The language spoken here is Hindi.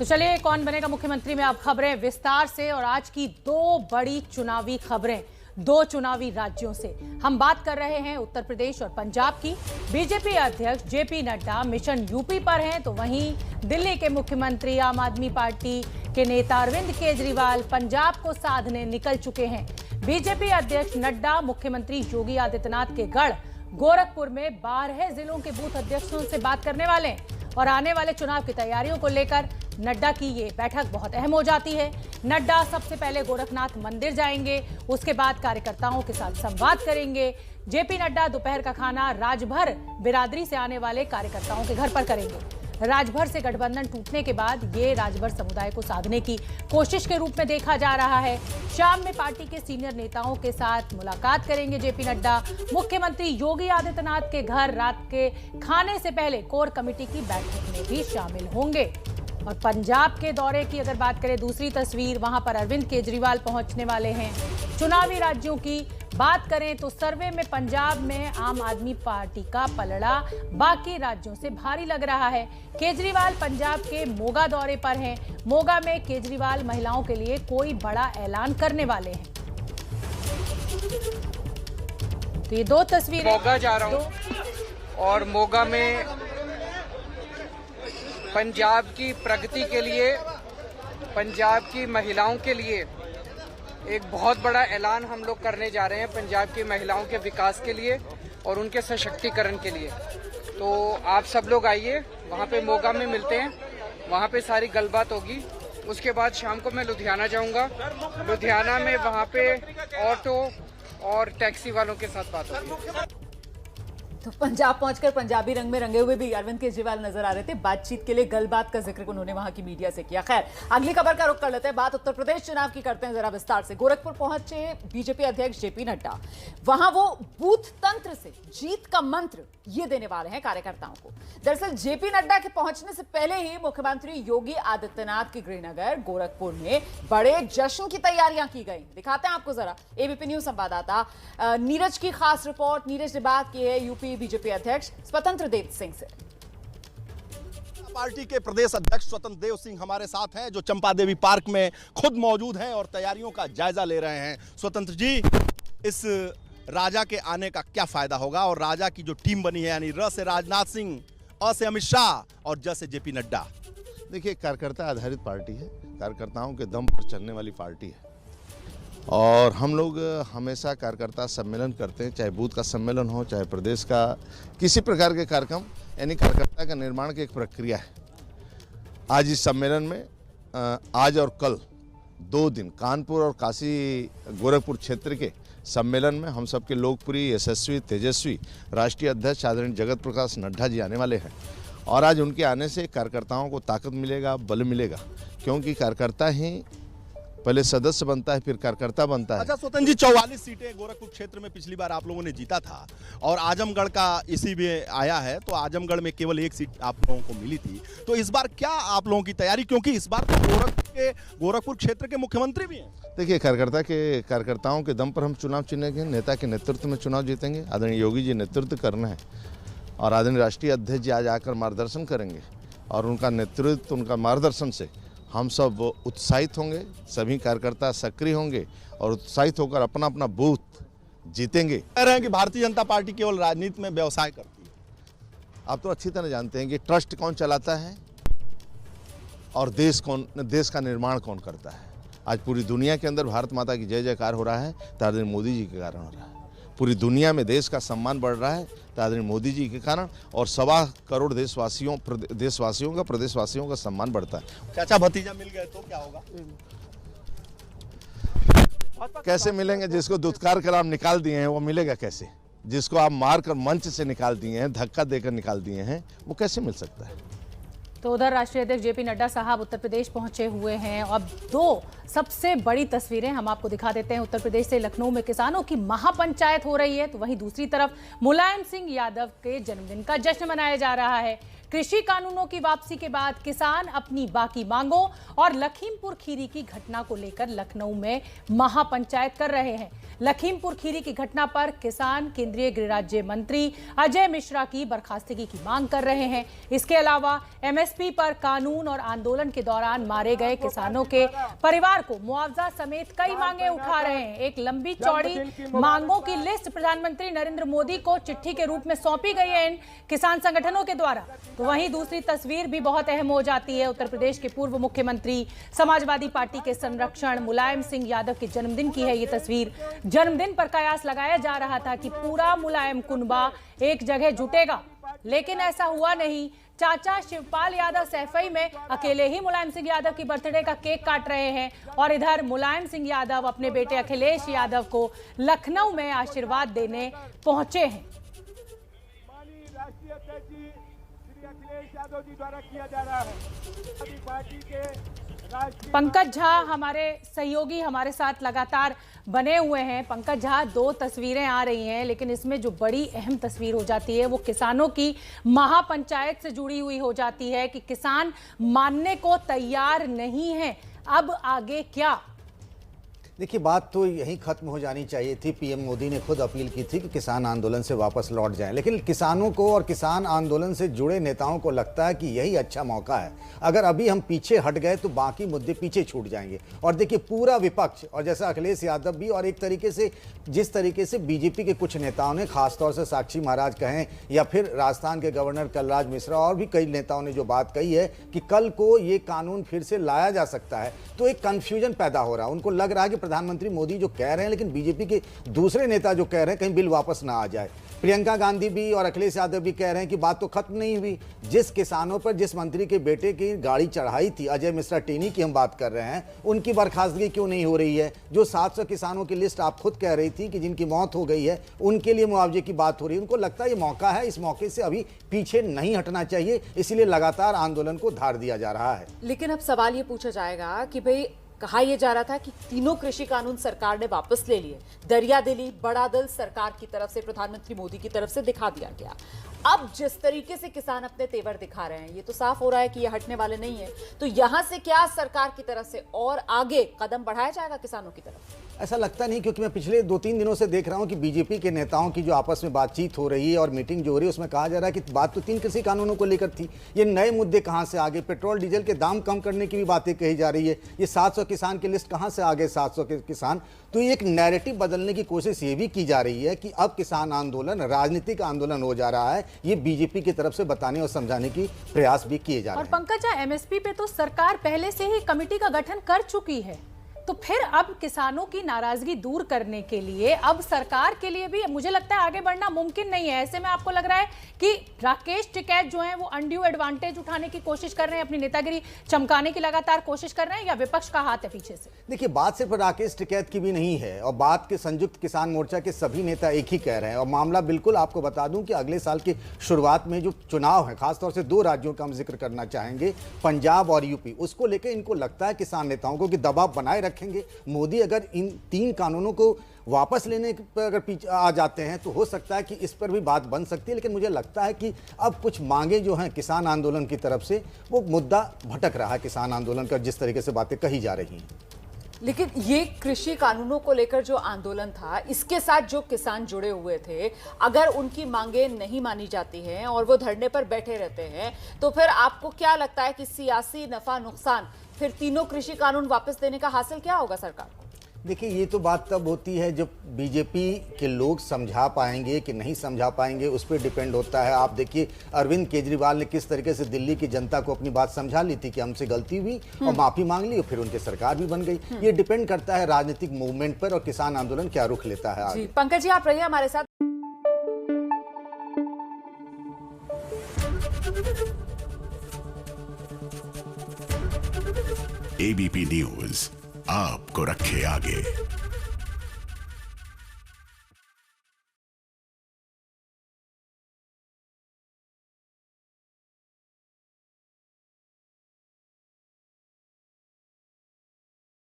तो चलिए कौन बनेगा मुख्यमंत्री में अब खबरें विस्तार से। और आज की दो बड़ी चुनावी खबरें दो चुनावी राज्यों से। हम बात कर रहे हैं उत्तर प्रदेश और पंजाब की। बीजेपी अध्यक्ष जेपी नड्डा मिशन यूपी पर हैं, तो वहीं दिल्ली के मुख्यमंत्री आम आदमी पार्टी के नेता अरविंद केजरीवाल पंजाब को साधने निकल चुके हैं। बीजेपी अध्यक्ष नड्डा मुख्यमंत्री योगी आदित्यनाथ के गढ़ गोरखपुर में 12 जिलों के बूथ अध्यक्षों से बात करने वाले हैं और आने वाले चुनाव की तैयारियों को लेकर नड्डा की ये बैठक बहुत अहम हो जाती है। नड्डा सबसे पहले गोरखनाथ मंदिर जाएंगे, उसके बाद कार्यकर्ताओं के साथ संवाद करेंगे। जेपी नड्डा दोपहर का खाना राजभर बिरादरी से आने वाले कार्यकर्ताओं के घर पर करेंगे। राजभर से गठबंधन टूटने के बाद ये राजभर समुदाय को साधने की कोशिश के रूप में देखा जा रहा है। शाम में पार्टी के सीनियर नेताओं के साथ मुलाकात करेंगे जेपी नड्डा। मुख्यमंत्री योगी आदित्यनाथ के घर रात के खाने से पहले कोर कमेटी की बैठक में भी शामिल होंगे। और पंजाब के दौरे की अगर बात करें, दूसरी तस्वीर, वहां पर अरविंद केजरीवाल पहुंचने वाले हैं। चुनावी राज्यों की बात करें तो सर्वे में पंजाब में आम आदमी पार्टी का पलड़ा बाकी राज्यों से भारी लग रहा है। केजरीवाल पंजाब के मोगा दौरे पर हैं। मोगा में केजरीवाल महिलाओं के लिए कोई बड़ा ऐलान करने वाले हैं। तो ये दो तस्वीरें। मोगा जा रहा हूं और मोगा में पंजाब की प्रगति के लिए, पंजाब की महिलाओं के लिए एक बहुत बड़ा ऐलान हम लोग करने जा रहे हैं। पंजाब की महिलाओं के विकास के लिए और उनके सशक्तिकरण के लिए। तो आप सब लोग आइए, वहाँ पे मोगा में मिलते हैं, वहाँ पे सारी गलबात होगी। उसके बाद शाम को मैं लुधियाना जाऊँगा। लुधियाना में वहाँ पे ऑटो और टैक्सी वालों के साथ बात होगी। तो पंजाब पहुंचकर पंजाबी रंग में रंगे हुए भी अरविंद केजरीवाल नजर आ रहे थे। बातचीत के लिए गलबात का जिक्र उन्होंने वहां की मीडिया से किया। खैर, अगली खबर का रुख कर लेते हैं। बात उत्तर प्रदेश चुनाव की करते हैं जरा विस्तार से। गोरखपुर पहुंचे बीजेपी अध्यक्ष जेपी नड्डा। वहां वो बूथ तंत्र से जीत का मंत्र ये देने वाले हैं कार्यकर्ताओं को। दरअसल जेपी नड्डा के पहुंचने से पहले ही मुख्यमंत्री योगी आदित्यनाथ के गृहनगर गोरखपुर में बड़े जश्न की तैयारियां की गई। दिखाते हैं आपको जरा एबीपी न्यूज संवाददाता नीरज की खास रिपोर्ट। नीरज ने बात की है यूपी बीजेपी अध्यक्ष स्वतंत्र देव सिंह से। पार्टी के प्रदेश अध्यक्ष स्वतंत्र देव सिंह हमारे साथ हैं, जो चंपा देवी पार्क में खुद मौजूद हैं और तैयारियों का जायजा ले रहे हैं। स्वतंत्र जी, इस राजा के आने का क्या फायदा होगा और राजा की जो टीम बनी है, यानी र से राजनाथ सिंह, अ से अमित शाह और ज से जेपी नड्डा। देखिए, कार्यकर्ता आधारित पार्टी है, कार्यकर्ताओं के दम पर चलने वाली पार्टी है और हम लोग हमेशा कार्यकर्ता सम्मेलन करते हैं, चाहे बूथ का सम्मेलन हो, चाहे प्रदेश का किसी प्रकार के कार्यक्रम, यानी कार्यकर्ता का निर्माण की एक प्रक्रिया है। आज इस सम्मेलन में आज और कल 2 दिन कानपुर और काशी गोरखपुर क्षेत्र के सम्मेलन में हम सबके लोकप्रिय, यशस्वी, तेजस्वी राष्ट्रीय अध्यक्ष आदरणीय जगत प्रकाश नड्डा जी आने वाले हैं। और आज उनके आने से कार्यकर्ताओं को ताकत मिलेगा, बल मिलेगा, क्योंकि कार्यकर्ता ही पहले सदस्य बनता है, फिर कार्यकर्ता बनता है। अच्छा स्वतंत्र जी, 44 सीटें गोरखपुर क्षेत्र में पिछली बार आप लोगों ने जीता था और आजमगढ़ का इसी में आया है, तो आजमगढ़ में केवल 1 सीट आप लोगों को मिली थी। तो इस बार क्या आप लोगों की तैयारी, क्योंकि इस बार तो गोरखपुर क्षेत्र के मुख्यमंत्री भी हैं। देखिए, कार्यकर्ताओं के दम पर हम चुनाव जीतेंगे, नेता के नेतृत्व में चुनाव जीतेंगे। आदरणीय योगी जी नेतृत्व करना है और आदरणीय राष्ट्रीय अध्यक्ष जी आज आकर मार्गदर्शन करेंगे और उनका नेतृत्व, उनका मार्गदर्शन से हम सब उत्साहित होंगे, सभी कार्यकर्ता सक्रिय होंगे और उत्साहित होकर अपना अपना बूथ जीतेंगे। कह रहे हैं कि भारतीय जनता पार्टी केवल राजनीति में व्यवसाय करती है। आप तो अच्छी तरह जानते हैं कि ट्रस्ट कौन चलाता है और देश का निर्माण कौन करता है। आज पूरी दुनिया के अंदर भारत माता की जय जयकार हो रहा है तो आदरणीय मोदी जी के कारण हो रहा है। पूरी दुनिया में देश का सम्मान बढ़ रहा है तो आदरणीय मोदी जी के कारण, और 1.25 करोड़ देशवासियों का, प्रदेशवासियों का सम्मान बढ़ता है। चाचा भतीजा मिल गए तो क्या होगा? कैसे मिलेंगे? जिसको दुत्कार कर आप निकाल दिए हैं वो मिलेगा कैसे? जिसको आप मार कर मंच से निकाल दिए हैं, धक्का देकर निकाल दिए हैं, वो कैसे मिल सकता है? तो उधर राष्ट्रीय अध्यक्ष जेपी नड्डा साहब उत्तर प्रदेश पहुंचे हुए हैं। अब दो सबसे बड़ी तस्वीरें हम आपको दिखा देते हैं। उत्तर प्रदेश से लखनऊ में किसानों की महापंचायत हो रही है, तो वहीं दूसरी तरफ मुलायम सिंह यादव के जन्मदिन का जश्न मनाया जा रहा है। कृषि कानूनों की वापसी के बाद किसान अपनी बाकी मांगों और लखीमपुर खीरी की घटना को लेकर लखनऊ में महापंचायत कर रहे हैं। लखीमपुर खीरी की घटना पर किसान केंद्रीय गृह राज्य मंत्री अजय मिश्रा की बर्खास्तगी की मांग कर रहे हैं। इसके अलावा एमएसपी पर कानून और आंदोलन के दौरान मारे गए किसानों के परिवार को मुआवजा समेत कई मांगे उठा रहे हैं। एक लंबी चौड़ी मांगों की लिस्ट प्रधानमंत्री नरेंद्र मोदी को चिट्ठी के रूप में सौंपी गई है इन किसान संगठनों के द्वारा। तो वहीं दूसरी तस्वीर भी बहुत अहम हो जाती है। उत्तर प्रदेश के पूर्व मुख्यमंत्री समाजवादी पार्टी के संरक्षण मुलायम सिंह यादव के जन्मदिन की है ये तस्वीर। जन्मदिन पर कयास लगाया जा रहा था कि पूरा मुलायम कुनबा एक जगह जुटेगा, लेकिन ऐसा हुआ नहीं। चाचा शिवपाल यादव सैफई में अकेले ही मुलायम सिंह यादव की बर्थडे का केक काट रहे हैं और इधर मुलायम सिंह यादव अपने बेटे अखिलेश यादव को लखनऊ में आशीर्वाद देने पहुंचे हैं। अखिलेश यादव जी द्वारा किया जा रहा है। पार्टी के पंकज झा हमारे सहयोगी हमारे साथ लगातार बने हुए हैं। पंकज झा, दो तस्वीरें आ रही हैं, लेकिन इसमें जो बड़ी अहम तस्वीर हो जाती है वो किसानों की महापंचायत से जुड़ी हुई हो जाती है कि किसान मानने को तैयार नहीं है। अब आगे क्या? देखिए, बात तो यहीं खत्म हो जानी चाहिए थी। पीएम मोदी ने खुद अपील की थी कि किसान आंदोलन से वापस लौट जाएं, लेकिन किसानों को और किसान आंदोलन से जुड़े नेताओं को लगता है कि यही अच्छा मौका है। अगर अभी हम पीछे हट गए तो बाकी मुद्दे पीछे छूट जाएंगे। और देखिए, पूरा विपक्ष और जैसा अखिलेश यादव भी और एक तरीके से जिस तरीके से बीजेपी के कुछ नेताओं ने, खासतौर से साक्षी महाराज कहें या फिर राजस्थान के गवर्नर कलराज मिश्रा और भी कई नेताओं ने जो बात कही है कि कल को ये कानून फिर से लाया जा सकता है, तो एक कन्फ्यूजन पैदा हो रहा है। उनको लग रहा है कि प्रधानमंत्री मोदी जो कह रहे हैं, लेकिन बीजेपी के दूसरे नेता जो कह रहे हैं कहीं बिल वापस ना आ जाए। प्रियंका गांधी भी और अखिलेश यादव भी कह रहे हैं कि बात तो खत्म नहीं हुई। जिस किसानों पर जिस मंत्री के बेटे की गाड़ी चढ़ाई थी, अजय मिश्रा टेनी की हम बात कर रहे हैं, उनकी बर्खास्तगी क्यों नहीं हो रही है? जो 700 किसानों की लिस्ट आप खुद कह रही थी कि जिनकी मौत हो गई है, उनके लिए मुआवजे की बात हो रही है। उनको लगता है ये मौका है, इस मौके से अभी पीछे नहीं हटना चाहिए, इसीलिए लगातार आंदोलन को धार दिया जा रहा है। लेकिन अब सवाल ये पूछा जाएगा कि भाई कहा यह जा रहा था कि तीनों कृषि कानून सरकार ने वापस ले लिए, दरिया दिली बड़ा दल सरकार की तरफ से, प्रधानमंत्री मोदी की तरफ से दिखा दिया गया। अब जिस तरीके से किसान अपने तेवर दिखा रहे हैं, ये तो साफ हो रहा है कि ये हटने वाले नहीं है। तो यहां से क्या सरकार की तरफ से और आगे कदम बढ़ाया जाएगा किसानों की तरफ? ऐसा लगता नहीं, क्योंकि मैं पिछले 2-3 दिनों से देख रहा हूं कि बीजेपी के नेताओं की जो आपस में बातचीत हो रही है और मीटिंग जो हो रही है, उसमें कहा जा रहा है कि बात तो 3 कृषि कानूनों को लेकर थी। ये नए मुद्दे कहां से आ गए? पेट्रोल डीजल के दाम कम करने की भी बातें कही जा रही है। ये 700 किसान की लिस्ट कहां से आ गए? 700 के किसान। तो एक नैरेटिव बदलने की कोशिश ये भी की जा रही है कि अब किसान आंदोलन राजनीतिक आंदोलन हो जा रहा है। ये बीजेपी की तरफ से बताने और समझाने की प्रयास भी किए जा रहे हैं। और पंकज, एमएसपी पे तो सरकार पहले से ही कमेटी का गठन कर चुकी है, तो फिर अब किसानों की नाराजगी दूर करने के लिए अब सरकार के लिए भी मुझे लगता है आगे बढ़ना मुमकिन नहीं है। ऐसे में आपको लग रहा है कि राकेश टिकैत जो हैं वो अनड्यू एडवांटेज उठाने की कोशिश कर रहे हैं, अपनी नेतागिरी चमकाने की लगातार कोशिश कर रहे हैं, या विपक्ष का हाथ है पीछे से? देखिए, बात सिर्फ राकेश टिकैत की भी नहीं है, और बात के संयुक्त किसान मोर्चा के सभी नेता एक ही कह रहे हैं। और मामला बिल्कुल आपको बता दूं कि अगले साल की शुरुआत में जो चुनाव है, खासतौर से 2 राज्यों का हम जिक्र करना चाहेंगे, पंजाब और यूपी, उसको लेकर इनको लगता है किसान नेताओं को कि दबाव बनाए रखेंगे। मोदी अगर इन 3 कानूनों को वापस लेने पर अगर पीछे आ जाते हैं तो हो सकता है कि इस पर भी बात बन सकती है। लेकिन मुझे लगता है कि अब कुछ मांगे जो हैं किसान आंदोलन की तरफ से, वो मुद्दा भटक रहा है किसान आंदोलन का, जिस तरीके से बातें कही जा रही हैं। लेकिन ये कृषि कानूनों को लेकर जो आंदोलन था, इसके साथ जो किसान जुड़े हुए थे, अगर उनकी मांगे नहीं मानी जाती हैं और वो धरने पर बैठे रहते हैं, तो फिर आपको क्या लगता है कि सियासी नफा नुकसान फिर तीनों कृषि कानून वापस देने का हासिल क्या होगा सरकार को? देखिए, ये तो बात तब होती है जब बीजेपी के लोग समझा पाएंगे कि नहीं समझा पाएंगे, उस पर डिपेंड होता है। आप देखिए, अरविंद केजरीवाल ने किस तरीके से दिल्ली की जनता को अपनी बात समझा ली थी कि हमसे गलती हुई और माफी मांग ली, और फिर उनकी सरकार भी बन गई। ये डिपेंड करता है राजनीतिक मूवमेंट पर और किसान आंदोलन क्या रुख लेता है आगे। पंकज जी, आप रहिए हमारे साथ। एबीपी न्यूज आपको रखे आगे।